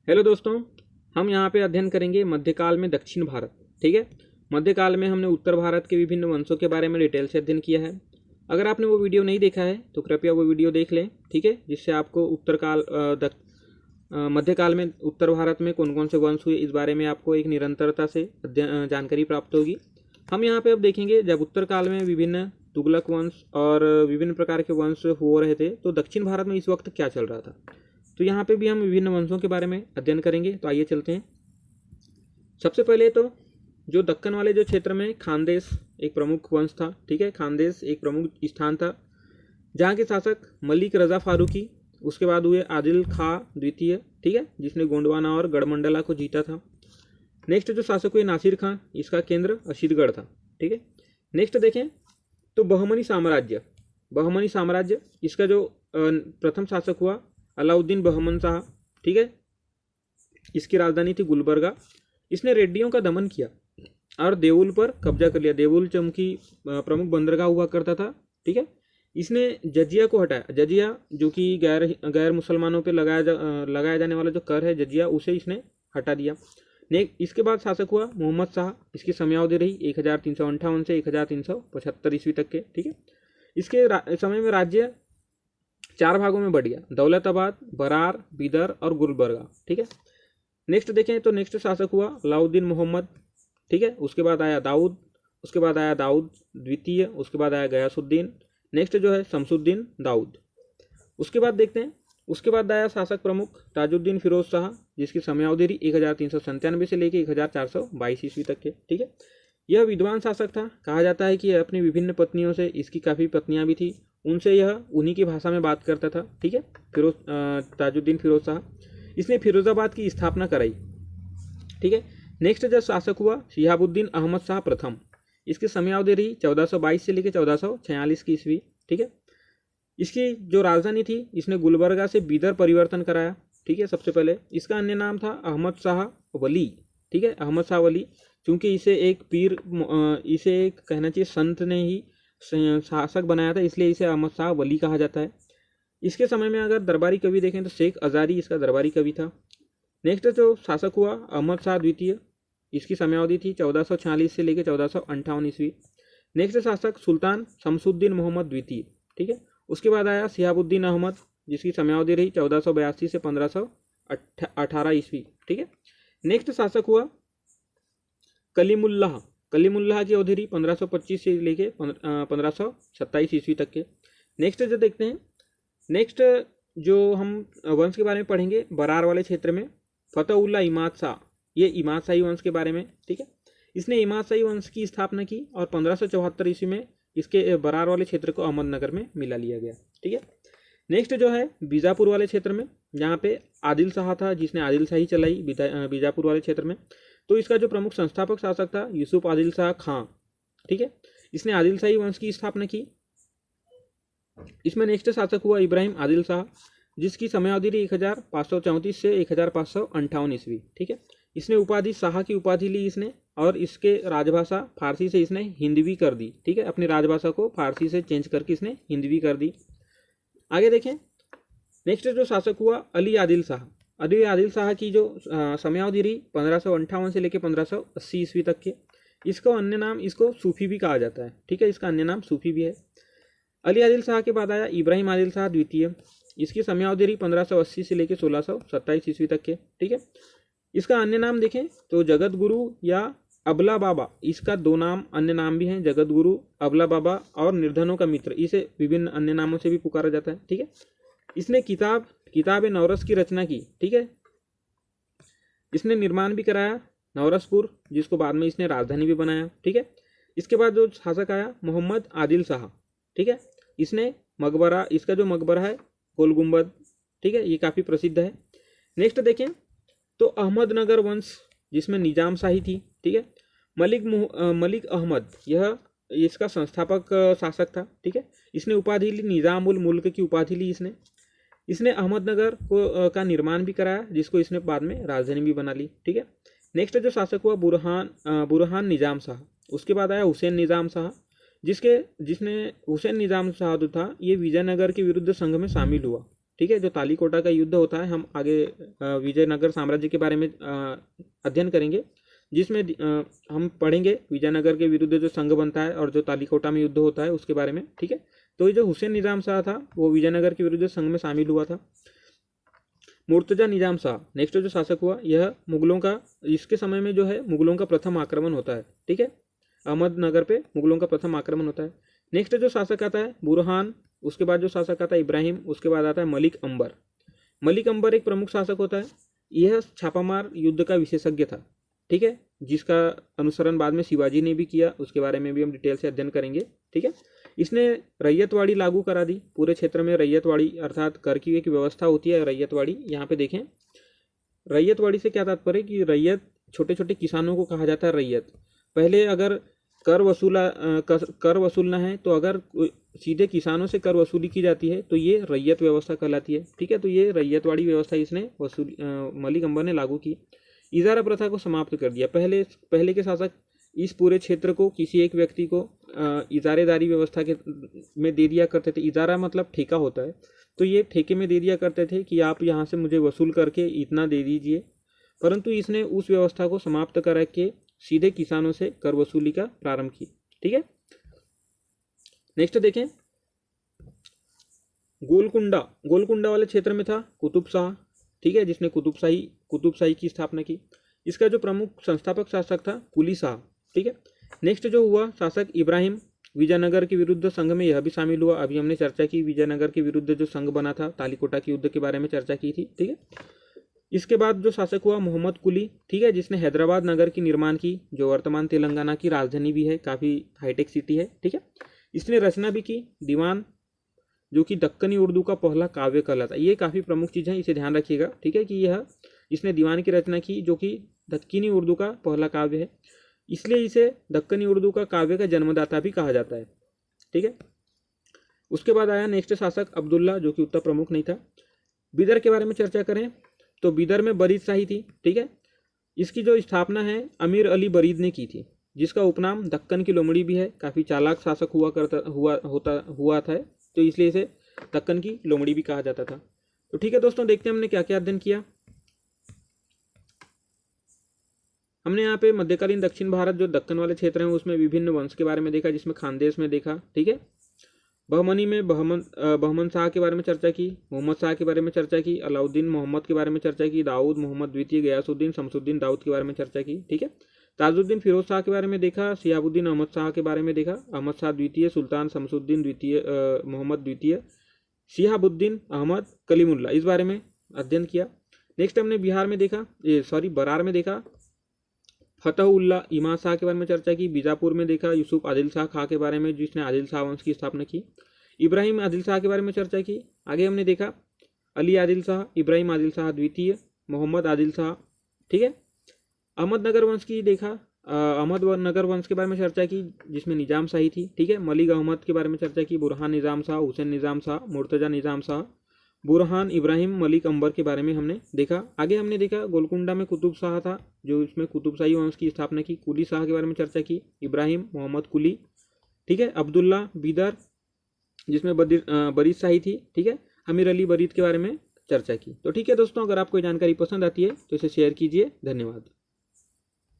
Hello दोस्तों, हम यहाँ पे अध्ययन करेंगे मध्यकाल में दक्षिण भारत। ठीक है, मध्यकाल में हमने उत्तर भारत के विभिन्न वंशों के बारे में डिटेल से अध्ययन किया है। अगर आपने वो वीडियो नहीं देखा है तो कृपया वो वीडियो देख लें। ठीक है, जिससे आपको मध्यकाल में उत्तर भारत में कौन कौन से वंश हुए इस बारे में आपको एक निरंतरता से जानकारी प्राप्त होगी। हम यहाँ पे अब देखेंगे जब उत्तर काल में विभिन्न तुगलक वंश और विभिन्न प्रकार के वंश हो रहे थे तो दक्षिण भारत में इस वक्त क्या चल रहा था। तो यहाँ पे भी हम विभिन्न वंशों के बारे में अध्ययन करेंगे। तो आइए चलते हैं। सबसे पहले तो जो दक्कन वाले जो क्षेत्र में खानदेश एक प्रमुख वंश था। ठीक है, खानदेश एक प्रमुख स्थान था जहाँ के शासक मलिक रजा फारूकी, उसके बाद हुए आदिल खां द्वितीय। ठीक है, जिसने गोंडवाना और गढ़मंडला को जीता था। नेक्स्ट जो शासक हुए नासिर खां, इसका केंद्र अशीरगढ़ था। ठीक है, नेक्स्ट देखें तो बहमनी साम्राज्य इसका जो प्रथम शासक हुआ अलाउद्दीन बहमन शाह। ठीक है, इसकी राजधानी थी गुलबर्गा। इसने रेड्डियों का दमन किया और देवुल पर कब्जा कर लिया। देवुल चमकी प्रमुख बंदरगाह हुआ करता था। ठीक है, इसने जजिया को हटाया। जजिया जो कि गैर मुसलमानों पे लगाया जाने वाला जो कर है जजिया, उसे इसने हटा दिया। इसके बाद शासक हुआ मोहम्मद शाह। इसकी समयावधि रही 1358 से 1375 ईस्वी तक के। ठीक है, इसके समय में राज्य 4 भागों में बढ़ गया, दौलताबाद, बरार, बीदर और गुलबर्गा। ठीक है, नेक्स्ट देखें तो नेक्स्ट शासक हुआ अलाउद्दीन मोहम्मद। ठीक है, उसके बाद आया दाऊद द्वितीय, उसके बाद आया गयासुद्दीन, नेक्स्ट जो है शमसुद्दीन दाऊद। उसके बाद देखते हैं, उसके बाद आया शासक प्रमुख ताजुद्दीन फिरोज शाह, जिसकी समयावधि रही 1397 से लेकर 1422 ईस्वी तक के। ठीक है, यह विद्वान शासक था। कहा जाता है कि अपनी विभिन्न पत्नियों से, इसकी काफ़ी पत्नियां भी थी, उनसे यह उन्हीं की भाषा में बात करता था। ठीक है, ताजुद्दीन फिरोज शाह, इसने फिरोजाबाद की स्थापना कराई। ठीक है, नेक्स्ट जो शासक हुआ शिहाबुद्दीन अहमद शाह प्रथम। इसकी समयावधि रही 1422 से लेकर 1446 की ईस्वी। ठीक है, इसकी जो राजधानी थी इसने गुलबर्गा से बीदर परिवर्तन कराया। ठीक है, सबसे पहले इसका अन्य नाम था अहमद शाह वली। ठीक है, अहमद शाह वली, चूंकि इसे एक कहना चाहिए संत ने ही शासक बनाया था, इसलिए इसे अहमद शाह वली कहा जाता है। इसके समय में अगर दरबारी कवि देखें तो शेख अजारी इसका दरबारी कवि था। नेक्स्ट जो शासक हुआ अहमद शाह द्वितीय। इसकी समयावधि थी 1446 से लेकर 1458 ईस्वी। नेक्स्ट शासक सुल्तान शमसुद्दीन मोहम्मद द्वितीय। ठीक है, उसके बाद आया शिहाबुद्दीन अहमद, जिसकी समयावधि रही 1482 से 1518 ईस्वी। ठीक है, नेक्स्ट शासक हुआ कलीमुल्लाह की अवधि रही 1525 से लेके 1527 ईस्वी तक के। नेक्स्ट जो देखते हैं, नेक्स्ट जो हम वंश के बारे में पढ़ेंगे बरार वाले क्षेत्र में फतेउल्ला इमाद शाह, ये इमाद शाही वंश के बारे में। ठीक है, इसने इमाद शाही वंश की स्थापना की और 1574 ईस्वी में इसके बरार वाले क्षेत्र को अहमदनगर में मिला लिया गया। ठीक है, नेक्स्ट जो है बीजापुर वाले क्षेत्र में, जहाँ पे आदिल शाह था, जिसने आदिल शाही चलाई बीजापुर वाले क्षेत्र में। तो इसका जो प्रमुख संस्थापक शासक था यूसुफ आदिल शाह खां। ठीक है, इसने आदिल शाही वंश की स्थापना की। इसमें नेक्स्ट शासक हुआ इब्राहिम आदिल शाह, जिसकी समयावधि 1534 से 1558 ईस्वी। ठीक है, इसने उपाधि शाह की उपाधि ली इसने, और इसके राजभाषा फारसी से इसने हिंदवी कर दी। ठीक है, अपनी राजभाषा को फारसी से चेंज करके इसने हिंदवी कर दी। आगे देखें, नेक्स्ट जो शासक हुआ अली आदिल शाह की जो समयावधि रही 1558 से लेकर 1580 ईस्वी तक के। इसको अन्य नाम इसको सूफी भी कहा जाता है। ठीक है, इसका अन्य नाम सूफी भी है। अली आदिल शाह के बाद आया इब्राहिम आदिल शाह द्वितीय। इसकी समयावधि रही 1580 से लेकर 1627 ईस्वी तक के। ठीक है, इसका अन्य नाम देखें तो जगत गुरु या अबला बाबा, इसका 2 नाम अन्य नाम भी हैं, जगत गुरु, अबला बाबा और निर्धनों का मित्र, इसे विभिन्न अन्य नामों से भी पुकारा जाता है। ठीक है, इसने किताब नवरस की रचना की। ठीक है, इसने निर्माण भी कराया नवरसपुर, जिसको बाद में इसने राजधानी भी बनाया। ठीक है, इसके बाद जो शासक आया मोहम्मद आदिल शाह। ठीक है, इसने मकबरा, इसका जो मकबरा है गोल गुंबद। ठीक है, ये काफ़ी प्रसिद्ध है। नेक्स्ट देखें तो अहमदनगर वंश, जिसमें निजाम शाही थी। ठीक है, मलिक अहमद यह इसका संस्थापक शासक था। ठीक है, इसने उपाधि ली निजाम उल मुल्क की उपाधि ली इसने अहमदनगर का निर्माण भी कराया, जिसको इसने बाद में राजधानी भी बना ली। ठीक है, नेक्स्ट जो शासक हुआ बुरहान निजाम शाह। उसके बाद आया हुसैन निजाम शाह, जिसने हुसैन निजाम शाह जो था ये विजयनगर के विरुद्ध संघ में शामिल हुआ। ठीक है। जो तालीकोटा का युद्ध होता है, हम आगे विजयनगर साम्राज्य के बारे में अध्ययन करेंगे, जिसमें हम पढ़ेंगे विजयनगर के विरुद्ध जो संघ बनता है और जो तालीकोटा में युद्ध होता है उसके बारे में, ठीक है। तो ये जो हुसैन निजाम शाह था वो विजयनगर के विरुद्ध संघ में शामिल हुआ था। मुर्तजा निजाम शाह नेक्स्ट जो शासक हुआ, यह मुगलों का, इसके समय में जो है मुगलों का प्रथम आक्रमण होता है, ठीक है। अहमदनगर पे मुगलों का प्रथम आक्रमण होता है। नेक्स्ट जो शासक आता है बुरहान, उसके बाद जो शासक आता है इब्राहिम, उसके बाद आता है मलिक अंबर। मलिक अंबर एक प्रमुख शासक होता है। यह छापामार युद्ध का विशेषज्ञ था, ठीक है, जिसका अनुसरण बाद में शिवाजी ने भी किया, उसके बारे में भी हम डिटेल से अध्ययन करेंगे, ठीक है। इसने रैयतवाड़ी लागू करा दी पूरे क्षेत्र में। रैयतवाड़ी अर्थात कर की एक व्यवस्था होती है रैयतवाड़ी। यहाँ पे देखें, रैयतवाड़ी से क्या तात्पर्य कि रैयत, छोटे छोटे किसानों को कहा जाता है रैयत। पहले अगर कर वसूलना है तो अगर सीधे किसानों से कर वसूली की जाती है तो ये रैयत व्यवस्था कहलाती है, ठीक है। तो ये रैयतवाड़ी व्यवस्था इसने मलिक अंबर ने लागू की। इजारा प्रथा को समाप्त कर दिया। पहले के शासक इस पूरे क्षेत्र को किसी एक व्यक्ति को इजारेदारी व्यवस्था के में दे दिया करते थे। इजारा मतलब ठेका होता है, तो ये ठेके में दे दिया करते थे कि आप यहाँ से मुझे वसूल करके इतना दे दीजिए। परंतु इसने उस व्यवस्था को समाप्त करके सीधे किसानों से कर वसूली का प्रारंभ की, ठीक है। नेक्स्ट देखें, गोलकुंडा वाले क्षेत्र में था कुतुब शाह, ठीक है, जिसने कुतुबशाही की स्थापना की। इसका जो प्रमुख संस्थापक शासक था कुली शाह, ठीक है। नेक्स्ट जो हुआ शासक इब्राहिम, विजयनगर के विरुद्ध संघ में यह भी शामिल हुआ। अभी हमने चर्चा की विजयनगर के विरुद्ध जो संघ बना था, तालीकोटा के युद्ध के बारे में चर्चा की थी, ठीक है। इसके बाद जो शासक हुआ मोहम्मद कुली, ठीक है, जिसने हैदराबाद नगर की निर्माण की, जो वर्तमान तेलंगाना की राजधानी भी है, काफ़ी हाईटेक सिटी है, ठीक है। इसने रचना भी की दीवान, जो कि दक्कनी उर्दू का पहला काव्य कहलाता है। ये काफ़ी प्रमुख चीज़ है, इसे ध्यान रखिएगा, ठीक है, कि यह इसने दीवान की रचना की, जो कि दक्कनी उर्दू का पहला काव्य है, इसलिए इसे दक्कनी उर्दू का काव्य का जन्मदाता भी कहा जाता है, ठीक है। उसके बाद आया नेक्स्ट शासक अब्दुल्ला, जो कि उतना प्रमुख नहीं था। बिदर के बारे में चर्चा करें तो बिदर में बरीद शाही थी, ठीक है। इसकी जो स्थापना है अमीर अली बरीद ने की थी, जिसका उपनाम दक्कन की लोमड़ी भी है। काफ़ी चालाक शासक हुआ था, तो इसलिए इसे दक्कन की लोमड़ी भी कहा जाता था। तो ठीक है दोस्तों, देखते हैं हमने क्या क्या अध्ययन किया। हमने यहाँ पे मध्यकालीन दक्षिण भारत जो दक्कन वाले क्षेत्र हैं उसमें विभिन्न वंश के बारे में देखा, जिसमें खानदेश में देखा, ठीक है। बहमनी में बहमन शाह के बारे में चर्चा की, मोहम्मद शाह के बारे में चर्चा की, अलाउद्दीन मोहम्मद के बारे में चर्चा की, दाऊद मोहम्मद द्वितीय, गयासुद्दीन शमसुद्दीन दाऊद के बारे में चर्चा की, ठीक है। ताजुद्दीन फिरोज शाह के बारे में देखा, शिहाबुद्दीन अहमद शाह के बारे में देखा, अहमद शाह द्वितीय, सुल्तान शमसुद्दीन द्वितीय, मोहम्मद द्वितीय, शिहाबुद्दीन अहमद कलीमुल्ला, इस बारे में अध्ययन किया। नेक्स्ट हमने बिहार में देखा, बरार में देखा फतहुल्ला इमा शाह के बारे में चर्चा की। बीजापुर में देखा यूसुफ आदिल शाह खां के बारे में, जिसने आदिल शाह वंश की स्थापना की। इब्राहिम आदिल शाह के बारे में चर्चा की। आगे हमने देखा अली आदिल शाह, इब्राहिम आदिल शाह द्वितीय, मोहम्मद आदिल शाह, ठीक है। अहमदनगर वंश की देखा, अहमदनगर वंश के बारे में चर्चा की, जिसमें निजाम शाही थी, ठीक है। मलिक अहमद के बारे में चर्चा की, बुरहान निजाम शाह, हुसैन निजाम शाह, मुर्तजा निजाम शाह, बुरहान, इब्राहिम, मलिक अंबर के बारे में हमने देखा। आगे हमने देखा गोलकुंडा में कुतुब शाह था, जो इसमें कुतुबशाही वंश की स्थापना की। कुली शाह के बारे में चर्चा की, इब्राहिम मोहम्मद कुली, ठीक है। अब्दुल्ला बिदर, जिसमें बरीद शाही थी, ठीक है। अमीर अली बरीद के बारे में चर्चा की। तो ठीक है दोस्तों, अगर आपको जानकारी पसंद आती है तो इसे शेयर कीजिए। धन्यवाद।